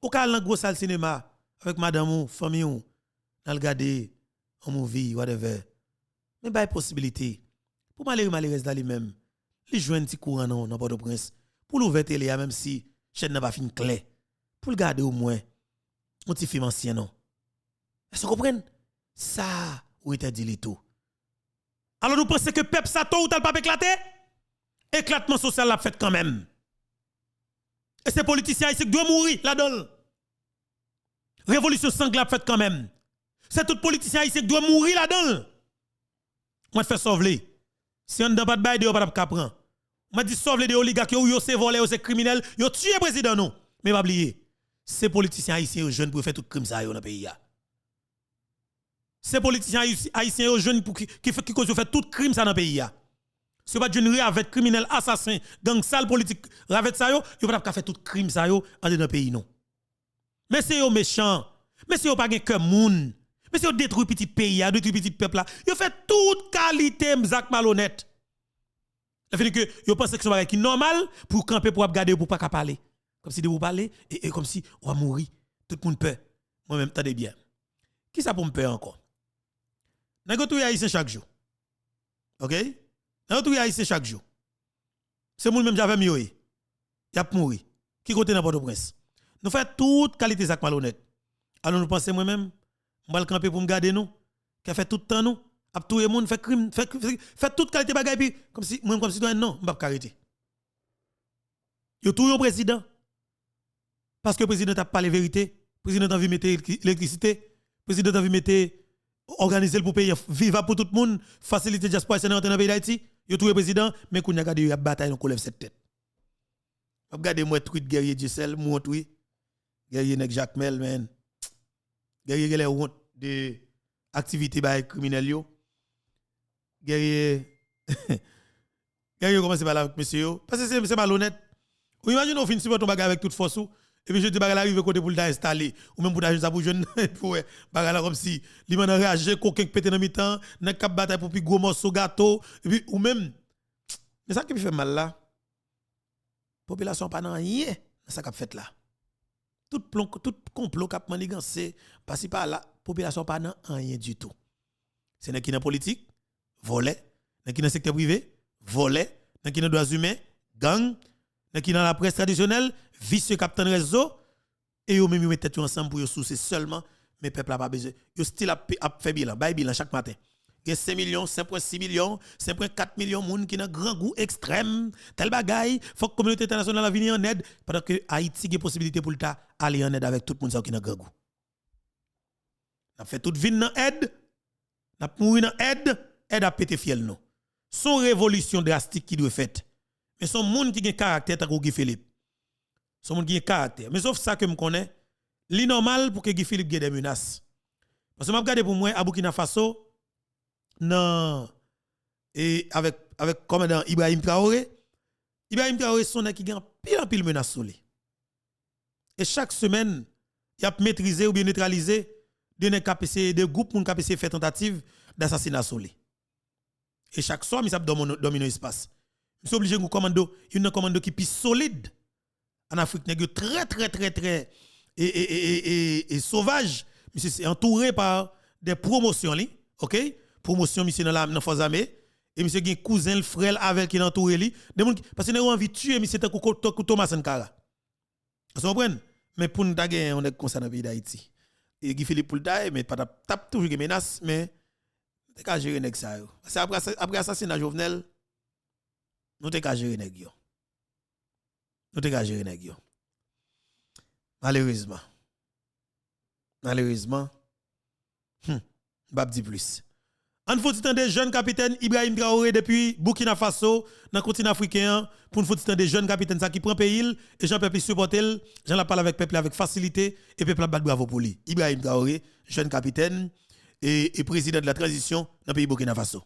Ou ka dans gros salle cinéma avec madame ou famille ou dans regarder un movie whatever. Mais pas possibilité pour malheureux là lui-même. Li joindre petit courant dans Port-au-Prince pour l'ouvrir télé même si chaîne n'a pas fin clair. Pour le garder au moins un petit film ancien non. Est-ce que vous comprenez? Ça ou était dit tout. Alors nous pensons que peuple ça tôt ou t'as pas éclaté? Éclatement social l'a fait quand même. Et ces politiciens ici qui doivent mourir là-dedans. Révolution sanglante fait quand même. C'est tout politicien ici qui doit mourir là-dedans. Moi je fais sauver. Si on n'a pas de bail de pas de prendre. Moi dit sauver des oligarques yo c'est volé ou c'est criminel, yo tué président non. Mais pas oublier. Ces politiciens haïtiens jeunes pour faire tout crime ça dans le pays. Ces politiciens haïtiens jeunes pour qui cause fait tout crime ça dans le pays. Si vous pas jeune avec criminel assassin, gang sale politique, avec ça yo pas faire tout crime ça yo dans le pays non. Mais c'est yo méchant. Mais c'est yo pas gen cœur moun. Mais c'est yo détruit petit pays, détruit petit peuple là. Yo fait toute qualité m'zak malhonnête. Ça fait que yo pense que c'est un qui normal pour camper pour regarder pour pas parler. Comme si de vous parler et comme si on va mourir. Tout le monde peur. Moi-même, tendez bien. Qui ça pour me peur encore? N'a pas tout haïtien chaque jour. OK? N'a pas tout haïtien chaque jour. C'est moi même j'avais mieux. Il a mourir. Qui côté dans Port-au-Prince? Nous faisons toute qualité sac malhonnête. Alors nous pensons moi-même, on va le camper pour me garder nous. Qui fait tout le temps nous. A tout le monde fait crime, fait toute qualité bagaille puis comme si moi comme citoyen non, on va pas arrêter. Yo tout le président. Parce que le président n'a pas la vérité, le président a envie de mettre l'électricité, le président a envie de mettre organiser pour payer vivre pour tout le monde, faciliter diaspora dans le pays d'Haïti. Il tout le président, mais qu'on a gardé une bataille, on lève cette tête. Regardez moi tweet guerrier Giselle, moi tweet guerrier Nek Jacques Mel, man. Guerrier les honte de activité by criminel yo. Guerrier guerrier commence par là avec monsieur parce que c'est malhonnête. Ou imagine on fin supporter ton bagage avec toute force et puis je te bagage arrive côté pour l'installer ou même pour t'acheter ça pour jeune pour bagage comme si li man réagir coquin pété dans mi-temps n'a cap bataille pour plus gros morceau gâteau et puis ou même mais ça qui fait mal là population pas nan rien ça qu'a fait là tout complot cap manigancé parce par là population pas nan rien du tout c'est n'a qui dans politique voler n'a qui dans secteur privé voler n'a qui dans droits humains gang qui dans la presse traditionnelle, vicieux capitaine réseau, et yo même mettent ensemble pour yo soucier seulement, mais peuple a pas besoin. Yo style a fait bilan, bail bilan chaque matin. Il y a 5 millions, 5,6 millions, 5,4 millions de monde qui ont grand goût extrême, tel bagaille, faut que la communauté internationale vienne en aide, pendant que Haïti a possibilité pour aller en aide avec tout le monde qui a grand goût. On a fait toute vie en aide, on a mouru en aide a pété fiel non. Son révolution drastique qui doit faite. Mais son monde qui a un caractère tant que Guy Philippe. Son monde qui a un caractère. Mais sauf ça que je connais, l'inormal pour que Guy Philippe ait des menaces. Parce que je regarde pour moi à Burkina Faso, non, et avec commandant Ibrahim Traoré son qui a pile menace sur lui. Et chaque semaine, il a maîtrisé ou bien neutralisé des groupes qui ont fait tentative d'assassinat sur lui. Et chaque soir, il a dominé l'espace. Je suis obligé de commando, une commando qui est plus solide en Afrique, très et sauvage. Monsieur c'est entouré par des promotions OK? Promotion monsieur dans la force armée et monsieur gen cousin le frère avec qui entouré lui, parce que nous envie de tuer monsieur tant Thomas Sankara. Vous comprenez? Mais pour nous gagner on est comme ça dans le pays d'Haïti. Et Guy Philippe pour le mais pas tape toujours des menaces mais t'es qu'à gérer nèg ça yo. Parce que après assassinat Jovenel nous t'es qu'à gérer nèg yo. Nous t'es qu'à gérer nèg yo. Malheureusement, pas dire plus. On faut temps des jeunes capitaines Ibrahim Traoré depuis Burkina Faso dans le continent africain pour nous faut temps des jeunes capitaines ça qui prend pays et Jean peuple supporter, Jean la parle avec peuple avec facilité et peuple bat bravo pour lui. Ibrahim Traoré, jeune capitaine et président de la transition dans le pays Burkina Faso.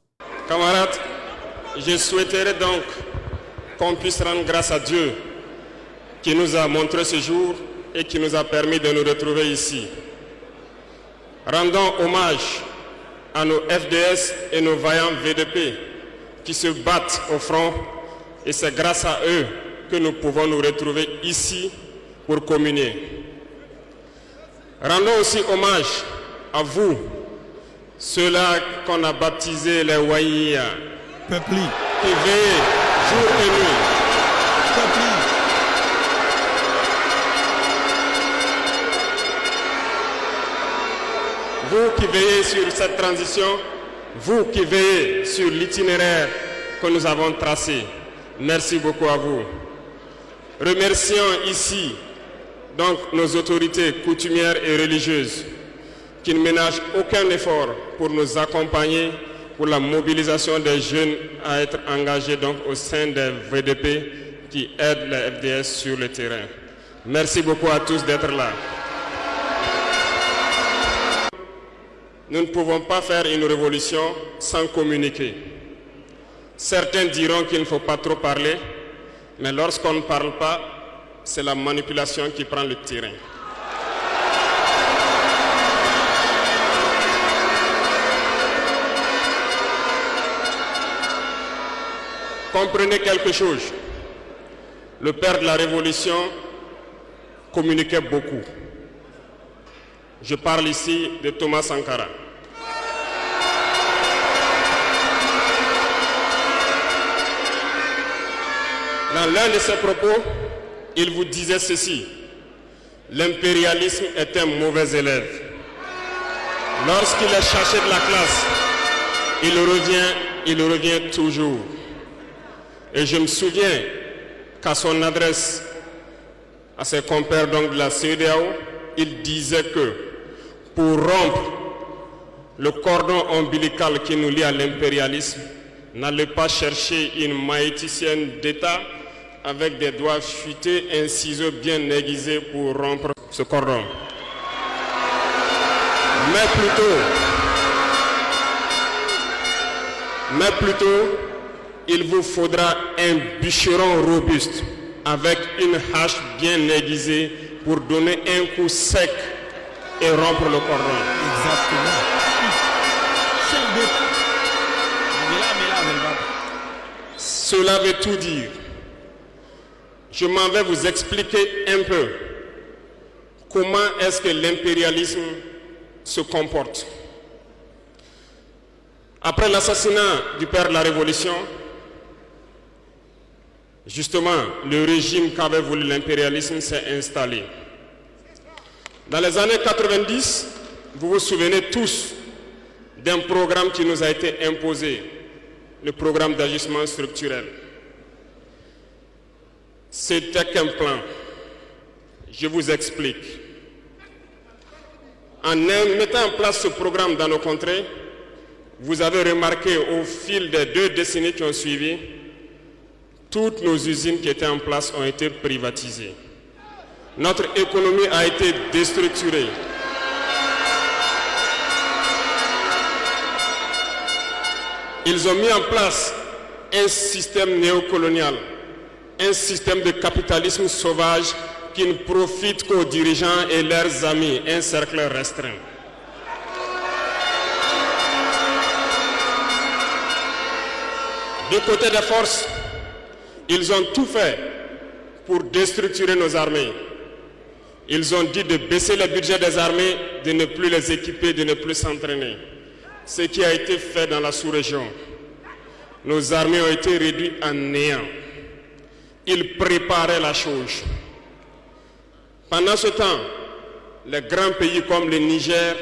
Camarades, je souhaiterais donc qu'on puisse rendre grâce à Dieu qui nous a montré ce jour et qui nous a permis de nous retrouver ici. Rendons hommage à nos FDS et nos vaillants VDP qui se battent au front et c'est grâce à eux que nous pouvons nous retrouver ici pour communier. Rendons aussi hommage à vous, ceux-là qu'on a baptisés les Waïa, Peuple. qui veillent jour et nuit. Peuple. Vous qui veillez sur cette transition, vous qui veillez sur l'itinéraire que nous avons tracé, merci beaucoup à vous. Remercions ici donc nos autorités coutumières et religieuses qui ne ménagent aucun effort pour nous accompagner pour la mobilisation des jeunes à être engagés donc au sein des VDP qui aident la FDS sur le terrain. Merci beaucoup à tous d'être là. Nous ne pouvons pas faire une révolution sans communiquer. Certains diront qu'il ne faut pas trop parler, mais lorsqu'on ne parle pas, c'est la manipulation qui prend le terrain. Comprenez quelque chose. Le père de la Révolution communiquait beaucoup. Je parle ici de Thomas Sankara. Dans l'un de ses propos, il vous disait ceci: l'impérialisme est un mauvais élève. Lorsqu'il est cherché de la classe, il revient toujours. Et je me souviens qu'à son adresse à ses compères donc de la CEDEAO, il disait que pour rompre le cordon ombilical qui nous lie à l'impérialisme, n'allez pas chercher une maïticienne d'État avec des doigts futés, un ciseau bien aiguisé pour rompre ce cordon. Mais plutôt, il vous faudra un bûcheron robuste avec une hache bien aiguisée pour donner un coup sec et rompre le cordon. Exactement. Chef d'État. Cela veut tout dire. Je m'en vais vous expliquer un peu comment est-ce que l'impérialisme se comporte. Après l'assassinat du père de la Révolution, justement, le régime qu'avait voulu l'impérialisme s'est installé. Dans les années 90, vous vous souvenez tous d'un programme qui nous a été imposé, le programme d'ajustement structurel. C'était qu'un plan. Je vous explique. En mettant en place ce programme dans nos contrées, vous avez remarqué au fil des 2 décennies qui ont suivi, toutes nos usines qui étaient en place ont été privatisées. Notre économie a été déstructurée. Ils ont mis en place un système néocolonial, un système de capitalisme sauvage qui ne profite qu'aux dirigeants et leurs amis, un cercle restreint. Du côté des forces, ils ont tout fait pour déstructurer nos armées. Ils ont dit de baisser le budget des armées, de ne plus les équiper, de ne plus s'entraîner. Ce qui a été fait dans la sous-région. Nos armées ont été réduites en néant. Ils préparaient la chose. Pendant ce temps, les grands pays comme le Niger,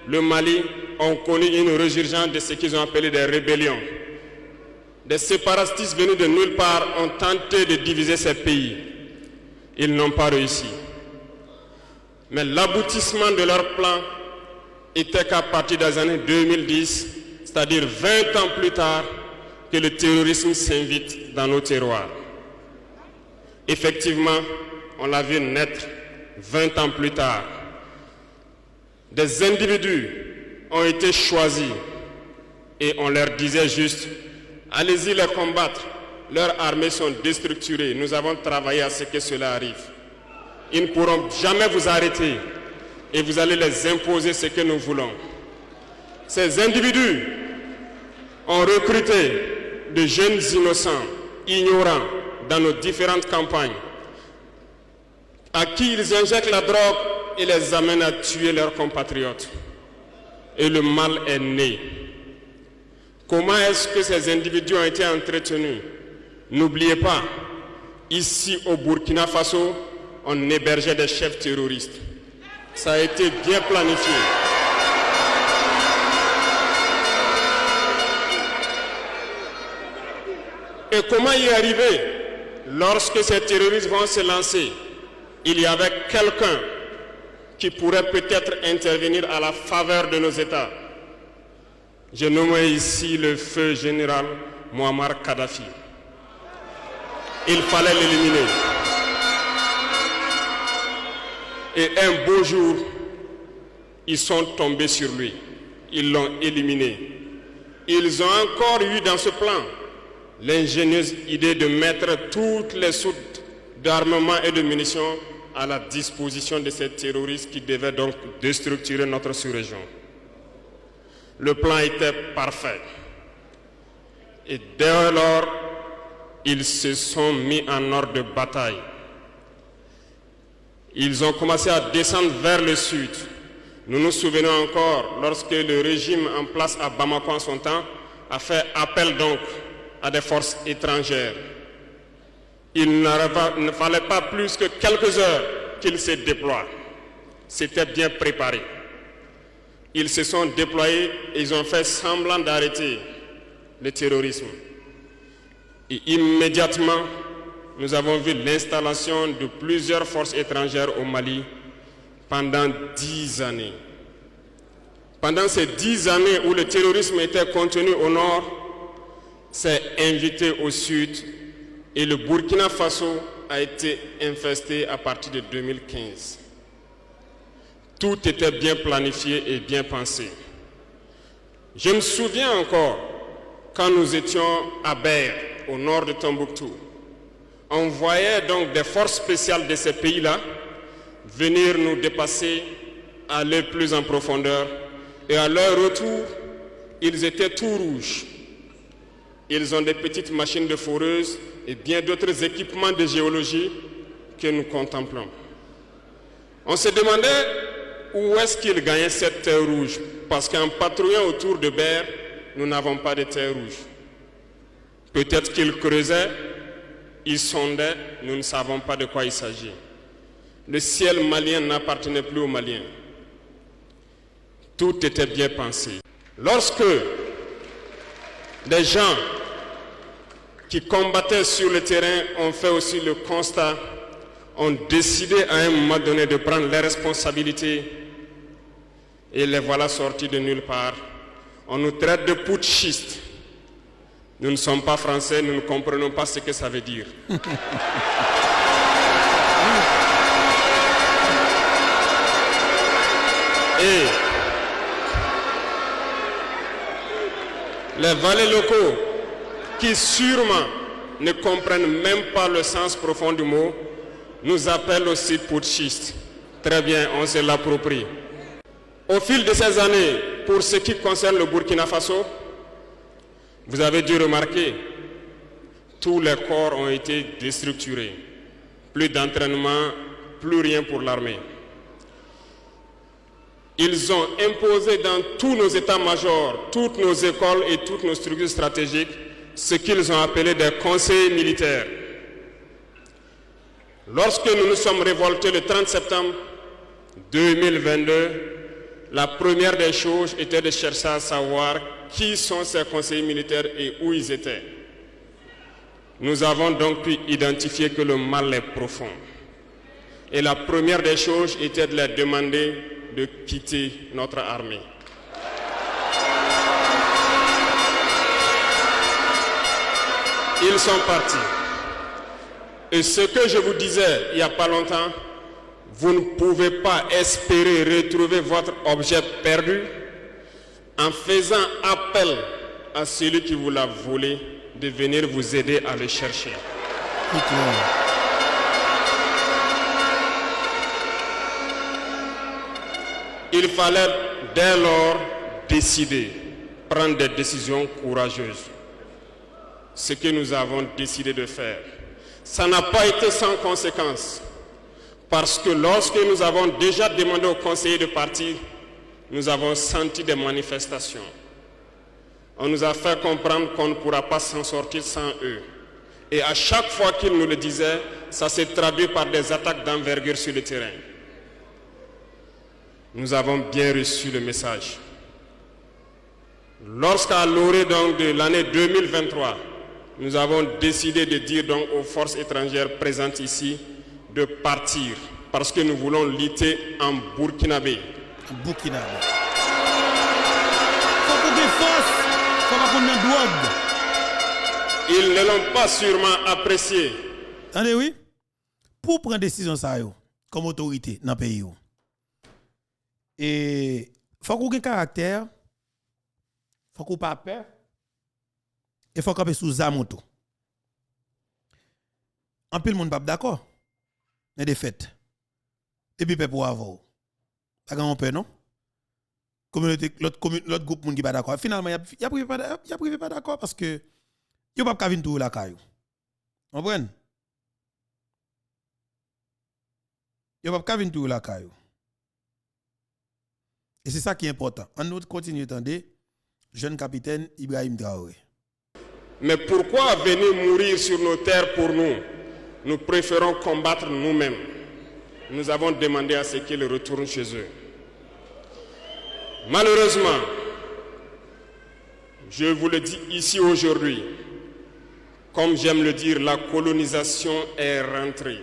le Mali ont connu une résurgence de ce qu'ils ont appelé des rébellions. Des séparatistes venus de nulle part ont tenté de diviser ces pays. Ils n'ont pas réussi. Mais l'aboutissement de leur plan était qu'à partir des années 2010, c'est-à-dire 20 ans plus tard, que le terrorisme s'invite dans nos terroirs. Effectivement, on l'a vu naître 20 ans plus tard. Des individus ont été choisis et on leur disait juste: allez-y les combattre, leurs armées sont déstructurées, nous avons travaillé à ce que cela arrive. Ils ne pourront jamais vous arrêter et vous allez les imposer ce que nous voulons. Ces individus ont recruté de jeunes innocents, ignorants, dans nos différentes campagnes, à qui ils injectent la drogue et les amènent à tuer leurs compatriotes. Et le mal est né. Comment est-ce que ces individus ont été entretenus? N'oubliez pas, ici au Burkina Faso, on hébergeait des chefs terroristes. Ça a été bien planifié. Et comment y arriver? Lorsque ces terroristes vont se lancer, il y avait quelqu'un qui pourrait peut-être intervenir à la faveur de nos États. Je nomme ici le feu général Muammar Kadhafi. Il fallait l'éliminer. Et un beau jour, ils sont tombés sur lui. Ils l'ont éliminé. Ils ont encore eu dans ce plan l'ingénieuse idée de mettre toutes les soutes d'armement et de munitions à la disposition de ces terroristes qui devaient donc déstructurer notre sous-région. Le plan était parfait. Et dès lors, ils se sont mis en ordre de bataille. Ils ont commencé à descendre vers le sud. Nous nous souvenons encore, lorsque le régime en place à Bamako en son temps a fait appel donc à des forces étrangères. Il ne fallait pas plus que quelques heures qu'ils se déploient. C'était bien préparé. Ils se sont déployés et ils ont fait semblant d'arrêter le terrorisme. Et immédiatement, nous avons vu l'installation de plusieurs forces étrangères au Mali pendant 10 années. Pendant ces 10 années où le terrorisme était contenu au nord, s'est invité au sud et le Burkina Faso a été infesté à partir de 2015. Tout était bien planifié et bien pensé. Je me souviens encore quand nous étions à Ber, au nord de Tombouctou. On voyait donc des forces spéciales de ces pays-là venir nous dépasser, aller plus en profondeur. Et à leur retour, ils étaient tout rouges. Ils ont des petites machines de foreuses et bien d'autres équipements de géologie que nous contemplons. On se demandait où est-ce qu'ils gagnaient cette terre rouge, parce qu'en patrouillant autour de Ber, nous n'avons pas de terre rouge. Peut-être qu'ils creusaient, ils sondaient, nous ne savons pas de quoi il s'agit. Le ciel malien n'appartenait plus aux Maliens. Tout était bien pensé. Lorsque des gens qui combattaient sur le terrain ont fait aussi le constat, ont décidé à un moment donné de prendre les responsabilités et les voilà sortis de nulle part. On nous traite de putschistes. Nous ne sommes pas français, nous ne comprenons pas ce que ça veut dire. Et les valets locaux, qui sûrement ne comprennent même pas le sens profond du mot, nous appellent aussi putschistes. Très bien, on se l'approprie. Au fil de ces années, pour ce qui concerne le Burkina Faso, vous avez dû remarquer, tous les corps ont été déstructurés. Plus d'entraînement, plus rien pour l'armée. Ils ont imposé dans tous nos états-majors, toutes nos écoles et toutes nos structures stratégiques ce qu'ils ont appelé des conseils militaires. Lorsque nous nous sommes révoltés le 30 septembre 2022, la première des choses était de chercher à savoir qui sont ces conseillers militaires et où ils étaient. Nous avons donc pu identifier que le mal est profond. Et la première des choses était de leur demander de quitter notre armée. Ils sont partis. Et ce que je vous disais il n'y a pas longtemps, vous ne pouvez pas espérer retrouver votre objet perdu en faisant appel à celui qui vous l'a volé de venir vous aider à le chercher. Il fallait dès lors décider, prendre des décisions courageuses. Ce que nous avons décidé de faire. Ça n'a pas été sans conséquence. Parce que lorsque nous avons déjà demandé aux conseillers de partir, nous avons senti des manifestations. On nous a fait comprendre qu'on ne pourra pas s'en sortir sans eux. Et à chaque fois qu'ils nous le disaient, ça s'est traduit par des attaques d'envergure sur le terrain. Nous avons bien reçu le message. Lorsqu'à l'orée donc de l'année 2023, nous avons décidé de dire donc aux forces étrangères présentes ici de partir parce que nous voulons lutter en Burkinabé. Burkinabé. Faut qu'on ait force, faut pas qu'on ait drogue. Ils ne l'ont pas sûrement apprécié. Attendez, oui. Pour prendre décision ça yo, comme autorité dans le pays yo. Et faut qu'on ait caractère, faut qu'on pas peur. Et faut qu'on ait sous zamoto. En pile monde pas d'accord. Mais des fêtes. Et puis pour avoir. Pas grand peur non. Communauté l'autre groupe monde qui pas d'accord. Finalement y a privé pas d'accord parce que yo pas venir tout la caillou. Comprenez? Yo pas venir tout la caillou. Et c'est ça qui est important. On nous continue attendre jeune capitaine Ibrahim Traoré. Mais pourquoi venir mourir sur nos terres pour nous? Nous préférons combattre nous-mêmes. Nous avons demandé à ce qu'ils retournent chez eux. Malheureusement, je vous le dis ici aujourd'hui, comme j'aime le dire, la colonisation est rentrée.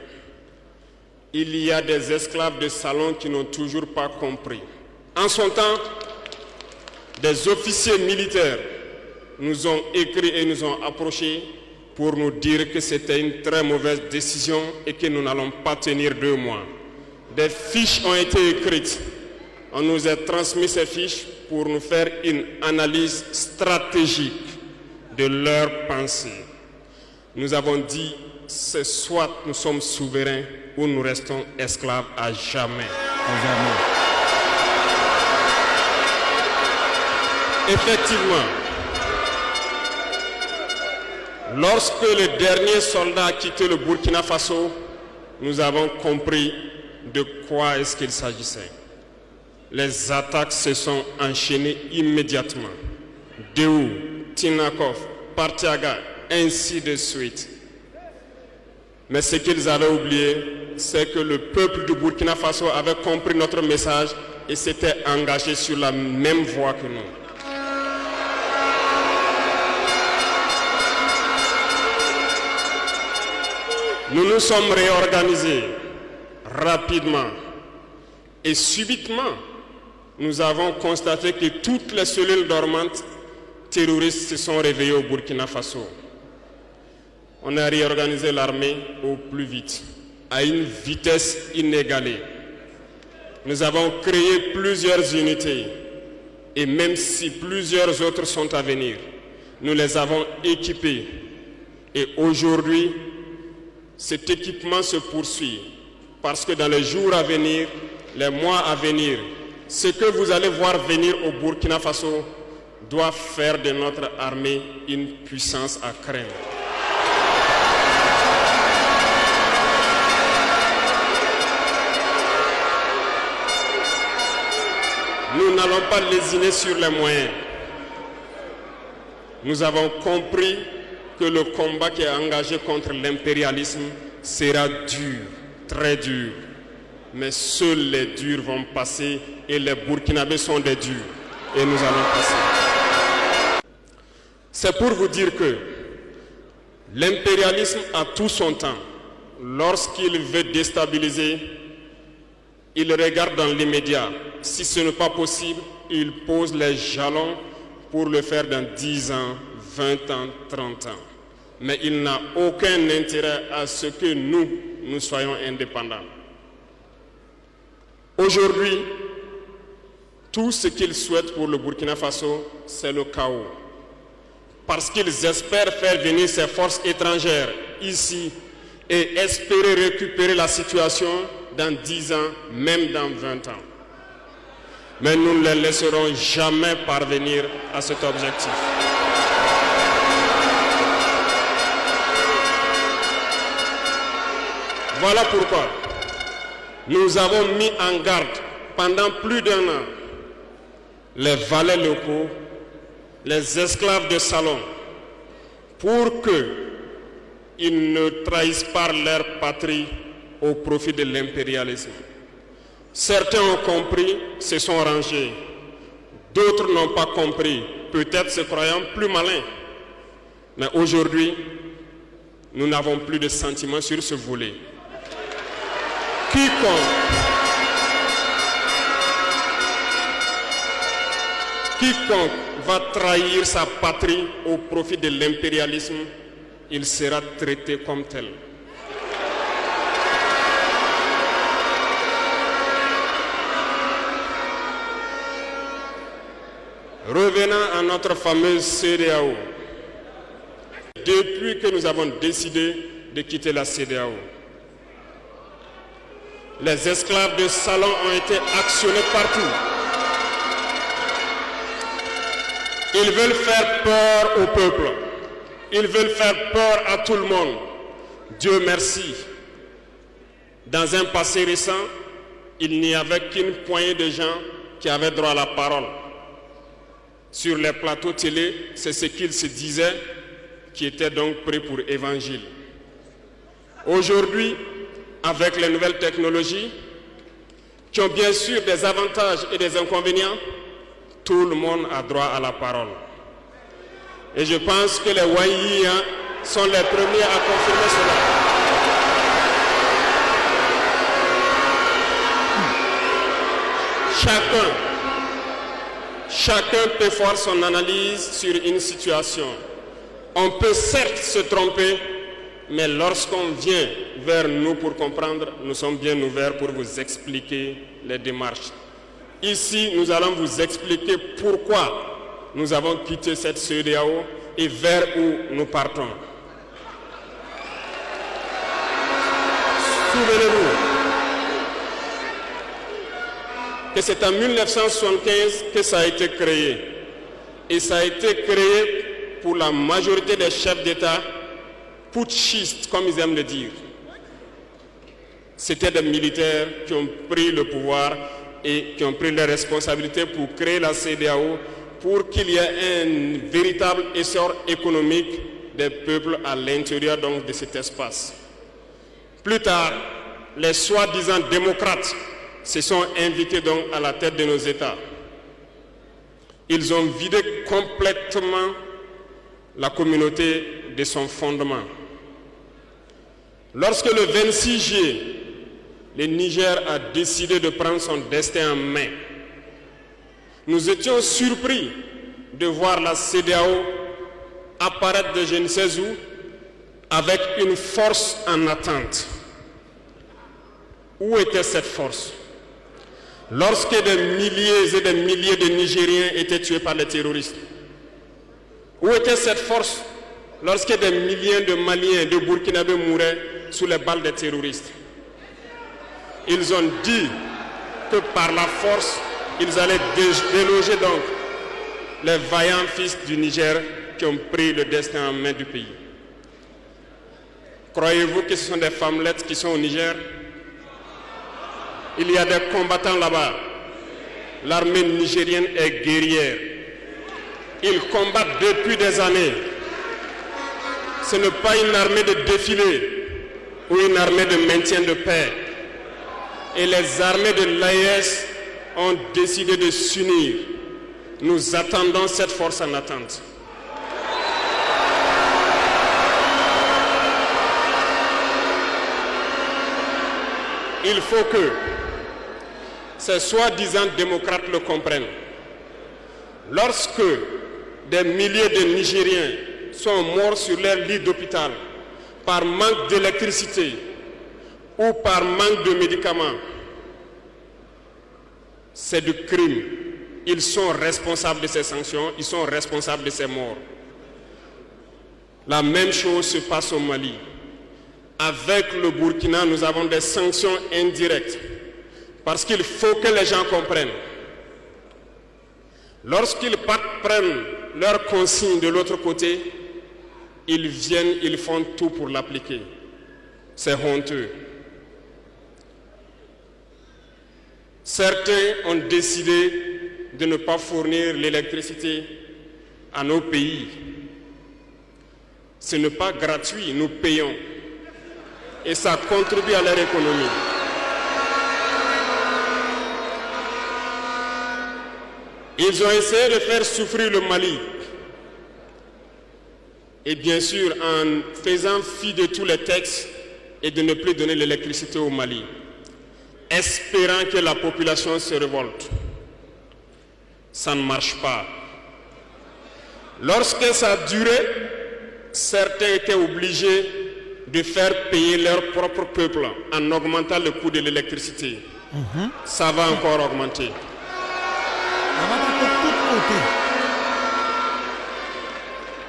Il y a des esclaves de salon qui n'ont toujours pas compris. En son temps, des officiers militaires nous ont écrit et nous ont approchés pour nous dire que c'était une très mauvaise décision et que nous n'allons pas tenir 2 mois. Des fiches ont été écrites. On nous a transmis ces fiches pour nous faire une analyse stratégique de leurs pensées. Nous avons dit, c'est soit nous sommes souverains ou nous restons esclaves à jamais. À jamais. Effectivement, lorsque le dernier soldat a quitté le Burkina Faso, nous avons compris de quoi est-ce qu'il s'agissait. Les attaques se sont enchaînées immédiatement. Déou, Tinakov, Partiaga, ainsi de suite. Mais ce qu'ils avaient oublié, c'est que le peuple du Burkina Faso avait compris notre message et s'était engagé sur la même voie que nous. Nous nous sommes réorganisés rapidement et subitement, nous avons constaté que toutes les cellules dormantes terroristes se sont réveillées au Burkina Faso. On a réorganisé l'armée au plus vite, à une vitesse inégalée. Nous avons créé plusieurs unités et même si plusieurs autres sont à venir, nous les avons équipées. Et aujourd'hui, cet équipement se poursuit parce que dans les jours à venir, les mois à venir, ce que vous allez voir venir au Burkina Faso doit faire de notre armée une puissance à craindre. Nous n'allons pas lésiner sur les moyens. Nous avons compris que le combat qui est engagé contre l'impérialisme sera dur, très dur. Mais seuls les durs vont passer et les Burkinabés sont des durs. Et nous allons passer. C'est pour vous dire que l'impérialisme a tout son temps. Lorsqu'il veut déstabiliser, il regarde dans l'immédiat. Si ce n'est pas possible, il pose les jalons pour le faire dans 10 ans, 20 ans, 30 ans. Mais il n'a aucun intérêt à ce que nous soyons indépendants. Aujourd'hui, tout ce qu'ils souhaitent pour le Burkina Faso, c'est le chaos. Parce qu'ils espèrent faire venir ces forces étrangères ici et espérer récupérer la situation dans 10 ans, même dans 20 ans. Mais nous ne les laisserons jamais parvenir à cet objectif. Voilà pourquoi nous avons mis en garde pendant plus d'1 an les valets locaux, les esclaves de salon, pour qu'ils ne trahissent pas leur patrie au profit de l'impérialisme. Certains ont compris, se sont rangés. D'autres n'ont pas compris, peut-être se croyant plus malins. Mais aujourd'hui, nous n'avons plus de sentiments sur ce volet. Quiconque va trahir sa patrie au profit de l'impérialisme, il sera traité comme tel. Revenant à notre fameuse CEDEAO, depuis que nous avons décidé de quitter la CEDEAO, les esclaves de salon ont été actionnés partout. Ils veulent faire peur au peuple. Ils veulent faire peur à tout le monde. Dieu merci. Dans un passé récent, il n'y avait qu'une poignée de gens qui avaient droit à la parole. Sur les plateaux télé, c'est ce qu'ils se disaient qui étaient donc prêts pour évangile. Aujourd'hui, avec les nouvelles technologies, qui ont bien sûr des avantages et des inconvénients, tout le monde a droit à la parole. Et je pense que les Wanyis sont les premiers à confirmer cela. Chacun peut faire son analyse sur une situation. On peut certes se tromper, mais lorsqu'on vient vers nous pour comprendre, nous sommes bien ouverts pour vous expliquer les démarches. Ici, nous allons vous expliquer pourquoi nous avons quitté cette CEDEAO et vers où nous partons. Souvenez-vous que c'est en 1975 que ça a été créé. Et ça a été créé pour la majorité des chefs d'État putschistes, comme ils aiment le dire. C'était des militaires qui ont pris le pouvoir et qui ont pris les responsabilités pour créer la CEDEAO, pour qu'il y ait un véritable essor économique des peuples à l'intérieur donc de cet espace. Plus tard, les soi-disant démocrates se sont invités donc à la tête de nos États. Ils ont vidé complètement la communauté de son fondement. Lorsque le 26 juillet, le Niger a décidé de prendre son destin en main, nous étions surpris de voir la CEDEAO apparaître de je ne sais où avec une force en attente. Où était cette force? Lorsque des milliers et des milliers de Nigériens étaient tués par les terroristes, où était cette force lorsque des milliers de Maliens, de Burkinabés mouraient sous les balles des terroristes? Ils ont dit que par la force, ils allaient déloger donc les vaillants fils du Niger qui ont pris le destin en main du pays. Croyez-vous que ce sont des femmelettes qui sont au Niger? Il y a des combattants là-bas. L'armée nigérienne est guerrière. Ils combattent depuis des années. Ce n'est pas une armée de défilé ou une armée de maintien de paix. Et les armées de l'AES ont décidé de s'unir. Nous attendons cette force en attente. Il faut que ces soi-disant démocrates le comprennent. Lorsque des milliers de Nigériens sont morts sur leur lit d'hôpital par manque d'électricité ou par manque de médicaments, c'est du crime. Ils sont responsables de ces sanctions, ils sont responsables de ces morts. La même chose se passe au Mali. Avec le Burkina, nous avons des sanctions indirectes. Parce qu'il faut que les gens comprennent. Lorsqu'ils prennent leurs consignes de l'autre côté, ils viennent, ils font tout pour l'appliquer. C'est honteux. Certains ont décidé de ne pas fournir l'électricité à nos pays. Ce n'est pas gratuit, nous payons. Et ça contribue à leur économie. Ils ont essayé de faire souffrir le Mali. Et bien sûr, en faisant fi de tous les textes et de ne plus donner l'électricité au Mali, espérant que la population se révolte. Ça ne marche pas. Lorsque ça a duré, certains étaient obligés de faire payer leur propre peuple en augmentant le coût de l'électricité. Ça va encore augmenter.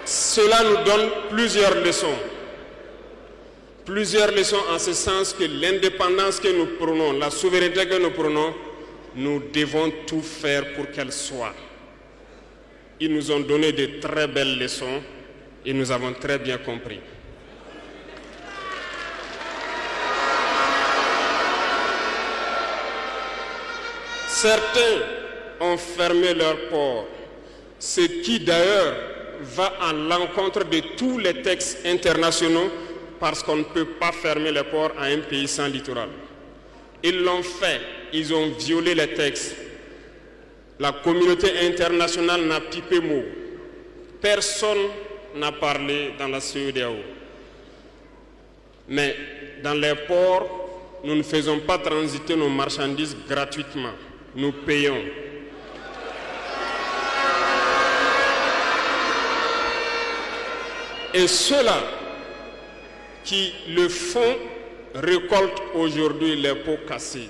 Cela nous donne plusieurs leçons. Plusieurs leçons en ce sens que l'indépendance que nous prenons, la souveraineté que nous prenons, nous devons tout faire pour qu'elle soit. Ils nous ont donné de très belles leçons et nous avons très bien compris. Certains ont fermé leurs ports, ce qui d'ailleurs va à l'encontre de tous les textes internationaux parce qu'on ne peut pas fermer les ports à un pays sans littoral. Ils l'ont fait, ils ont violé les textes. La communauté internationale n'a pipé mot. Personne n'a parlé dans la CEDEAO. Mais dans les ports, nous ne faisons pas transiter nos marchandises gratuitement. Nous payons. Et ceux-là qui le font récoltent aujourd'hui les pots cassés.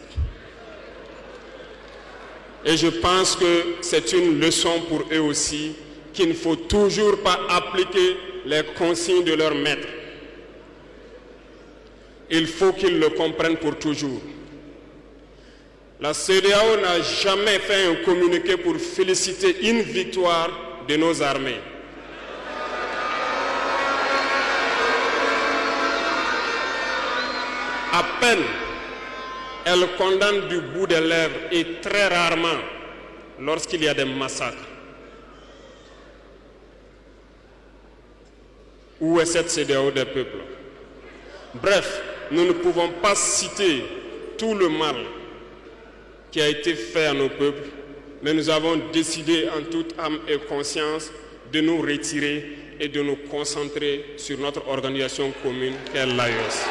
Et je pense que c'est une leçon pour eux aussi qu'il ne faut toujours pas appliquer les consignes de leur maître. Il faut qu'ils le comprennent pour toujours. La CEDEAO n'a jamais fait un communiqué pour féliciter une victoire de nos armées. À peine, elle condamne du bout des lèvres et très rarement lorsqu'il y a des massacres. Où est cette CEDEAO des peuples? Bref, nous ne pouvons pas citer tout le mal qui a été fait à nos peuples, mais nous avons décidé en toute âme et conscience de nous retirer et de nous concentrer sur notre organisation commune qu'est l'AES.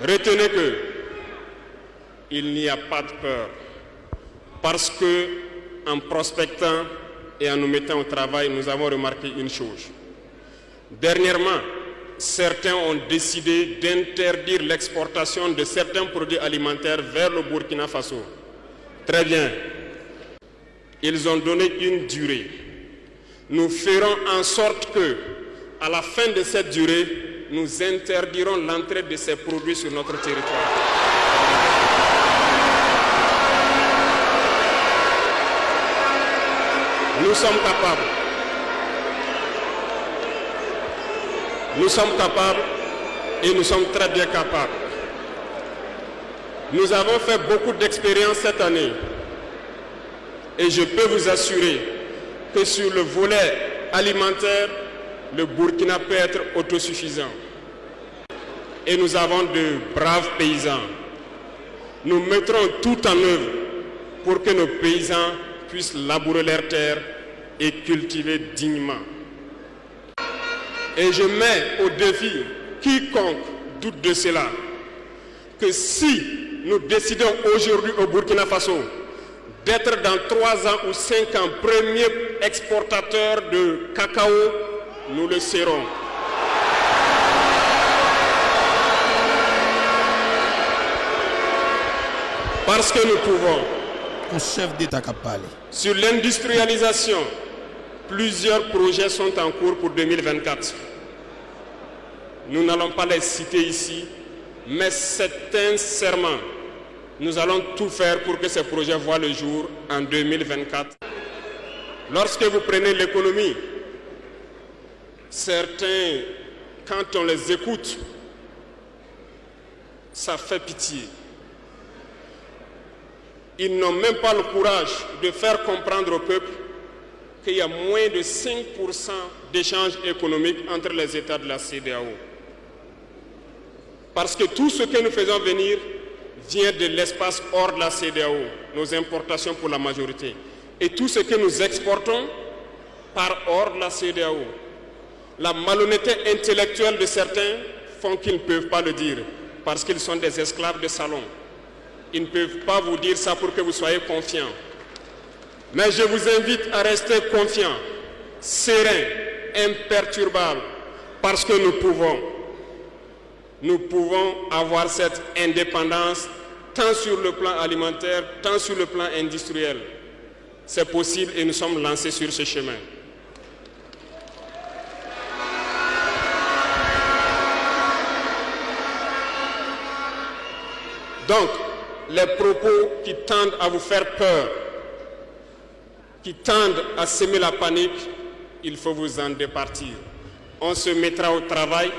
Retenez que il n'y a pas de peur, parce que en prospectant et en nous mettant au travail, nous avons remarqué une chose. Dernièrement, certains ont décidé d'interdire l'exportation de certains produits alimentaires vers le Burkina Faso. Très bien. Ils ont donné une durée. Nous ferons en sorte que, à la fin de cette durée, nous interdirons l'entrée de ces produits sur notre territoire. Nous sommes capables. Nous sommes capables et nous sommes très bien capables. Nous avons fait beaucoup d'expériences cette année et je peux vous assurer que sur le volet alimentaire, le Burkina peut être autosuffisant. Et nous avons de braves paysans. Nous mettrons tout en œuvre pour que nos paysans puissent labourer leurs terres et cultiver dignement. Et je mets au défi quiconque doute de cela, que si nous décidons aujourd'hui au Burkina Faso d'être dans 3 ans ou 5 ans premier exportateur de cacao, nous le serons. Parce que nous pouvons. Un chef d'État qui a parlé. Sur l'industrialisation, plusieurs projets sont en cours pour 2024. Nous n'allons pas les citer ici, mais sincèrement, nous allons tout faire pour que ces projets voient le jour en 2024. Lorsque vous prenez l'économie, certains quand on les écoute, ça fait pitié. Ils n'ont même pas le courage de faire comprendre au peuple qu'il y a moins de 5% d'échanges économiques entre les États de la CEDEAO. Parce que tout ce que nous faisons venir vient de l'espace hors de la CEDEAO, nos importations pour la majorité. Et tout ce que nous exportons part hors de la CEDEAO. La malhonnêteté intellectuelle de certains font qu'ils ne peuvent pas le dire, parce qu'ils sont des esclaves de salon. Ils ne peuvent pas vous dire ça pour que vous soyez confiants. Mais je vous invite à rester confiants, sereins, imperturbables, parce que nous pouvons avoir cette indépendance tant sur le plan alimentaire, tant sur le plan industriel. C'est possible et nous sommes lancés sur ce chemin. Donc, les propos qui tendent à vous faire peur, qui tendent à semer la panique, il faut vous en départir. On se mettra au travail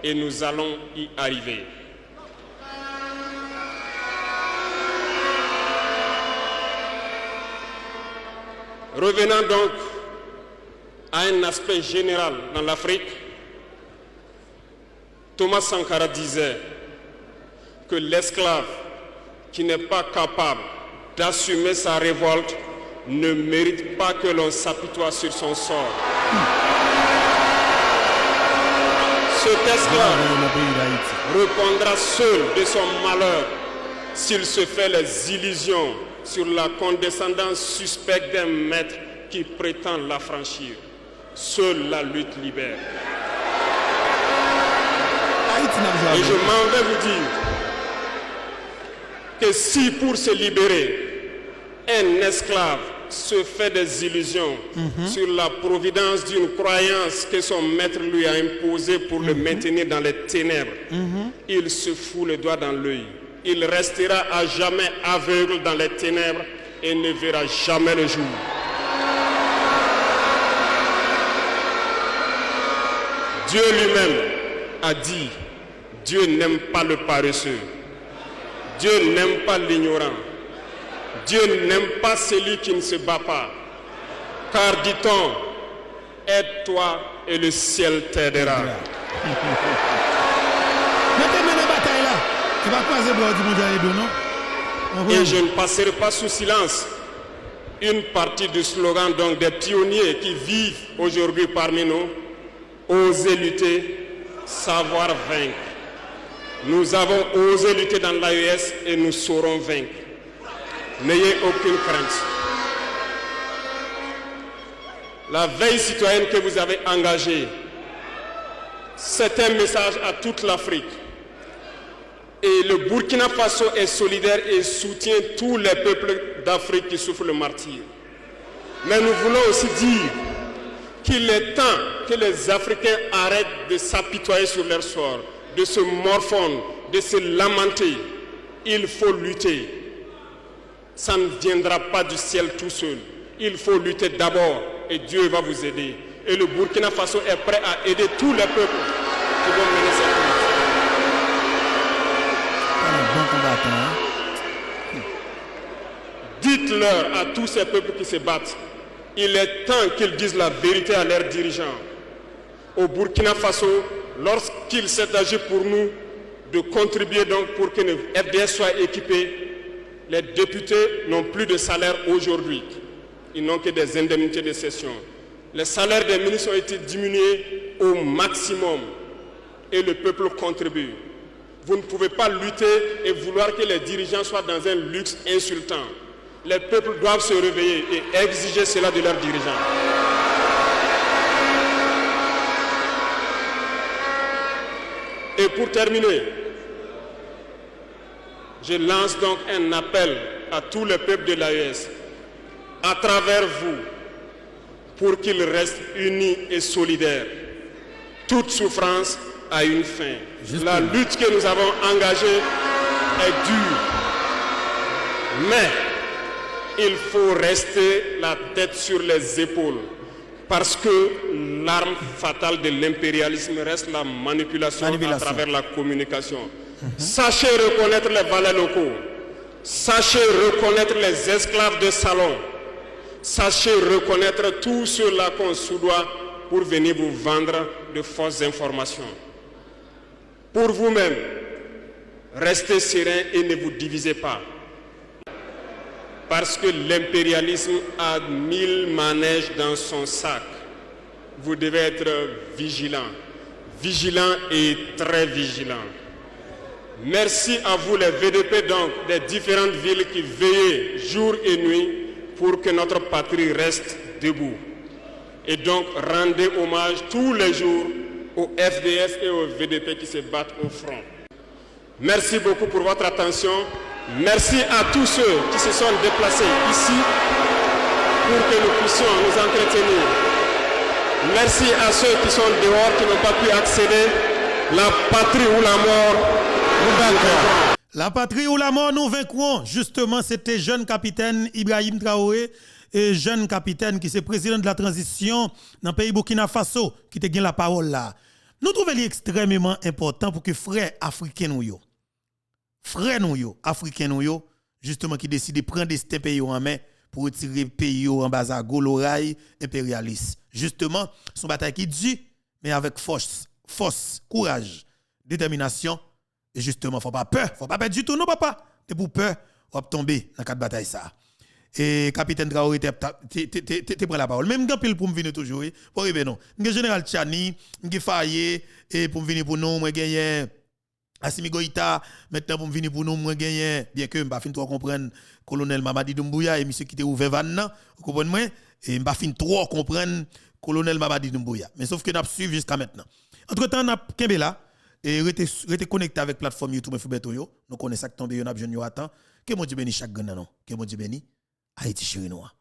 et nous allons y arriver. Revenons donc à un aspect général dans l'Afrique. Thomas Sankara disait que l'esclave qui n'est pas capable d'assumer sa révolte ne mérite pas que l'on s'apitoie sur son sort. Cet esclave répondra seul de son malheur s'il se fait les illusions sur la condescendance suspecte d'un maître qui prétend l'affranchir. Seule la lutte libère. Et je m'en vais vous dire que si pour se libérer, un esclave se fait des illusions sur la providence d'une croyance que son maître lui a imposée pour le maintenir dans les ténèbres, il se fout le doigt dans l'œil. Il restera à jamais aveugle dans les ténèbres et ne verra jamais le jour. Dieu lui-même a dit, Dieu n'aime pas le paresseux. Dieu n'aime pas l'ignorant. Dieu n'aime pas celui qui ne se bat pas. Car dit-on, aide-toi et le ciel t'aidera. Et je ne passerai pas sous silence une partie du slogan donc des pionniers qui vivent aujourd'hui parmi nous. Oser lutter, savoir vaincre. Nous avons osé lutter dans l'AES et nous saurons vaincre. N'ayez aucune crainte. La veille citoyenne que vous avez engagée, c'est un message à toute l'Afrique. Et le Burkina Faso est solidaire et soutient tous les peuples d'Afrique qui souffrent le martyre. Mais nous voulons aussi dire qu'il est temps que les Africains arrêtent de s'apitoyer sur leur sort, de se morfondre, de se lamenter. Il faut lutter. Ça ne viendra pas du ciel tout seul. Il faut lutter d'abord et Dieu va vous aider. Et le Burkina Faso est prêt à aider tous les peuples qui vont mener cette lutte. Dites-leur à tous ces peuples qui se battent, il est temps qu'ils disent la vérité à leurs dirigeants. Au Burkina Faso, lorsqu'il s'est agi pour nous de contribuer donc pour que le FDS soit équipé, les députés n'ont plus de salaire aujourd'hui. Ils n'ont que des indemnités de session. Les salaires des ministres ont été diminués au maximum et le peuple contribue. Vous ne pouvez pas lutter et vouloir que les dirigeants soient dans un luxe insultant. Les peuples doivent se réveiller et exiger cela de leurs dirigeants. Et pour terminer, je lance donc un appel à tous les peuples de l'AES, à travers vous, pour qu'ils restent unis et solidaires. Toute souffrance a une fin. La lutte que nous avons engagée est dure. Mais il faut rester la tête sur les épaules. Parce que l'arme fatale de l'impérialisme reste la manipulation à travers la communication. Sachez reconnaître les valets locaux. Sachez reconnaître les esclaves de salon. Sachez reconnaître tous ceux-là qu'on soudoie pour venir vous vendre de fausses informations. Pour vous-même, restez serein et ne vous divisez pas. Parce que l'impérialisme a 1000 manèges dans son sac. Vous devez être vigilant. Vigilant et très vigilant. Merci à vous les VDP donc des différentes villes qui veillent jour et nuit pour que notre patrie reste debout. Et donc rendez hommage tous les jours aux FDS et aux VDP qui se battent au front. Merci beaucoup pour votre attention. Merci à tous ceux qui se sont déplacés ici pour que nous puissions nous entretenir. Merci à ceux qui sont dehors, qui n'ont pas pu accéder. La patrie ou la mort, nous vaincrons. La patrie ou la mort, nous vaincrons. Justement, c'était jeune capitaine Ibrahim Traoré, et jeune capitaine qui est président de la transition dans le pays Burkina Faso, qui te gagne la parole là. Nous trouvons extrêmement important pour que frères africains nous frères nous africains nous justement qui décident de prendre des pays en main pour retirer le pays en bas à l'oreille impérialiste. Justement, son bataille qui dit mais avec force, courage, détermination et justement faut pas peur du tout non papa. T'es pour peur, on va tomber dans quatre batailles ça. Et capitaine Traoré te prend la parole même grand pile pour me venir toujours pour ben non. M'ge général Tchani, m'ge Faye et pour me venir pour nous moi gagner Assimi Goïta maintenant pour me venir pour nous moi gagner bien que m'pa fin trop comprendre colonel Mamadi Doumbouya et monsieur qui était ouvert van vous comprenez moi et m'pa fin trop comprendre colonel Mamadi Doumbouya mais sauf que n'a suivi jusqu'à maintenant. Entre-temps n'a kembe là et rete connecté avec plateforme YouTube Fubeto yo nous connaissons ça que tomber yo n'a jeune yo attend que mon Dieu béni chaque grand non que mon Dieu béni Haïti chéri noir.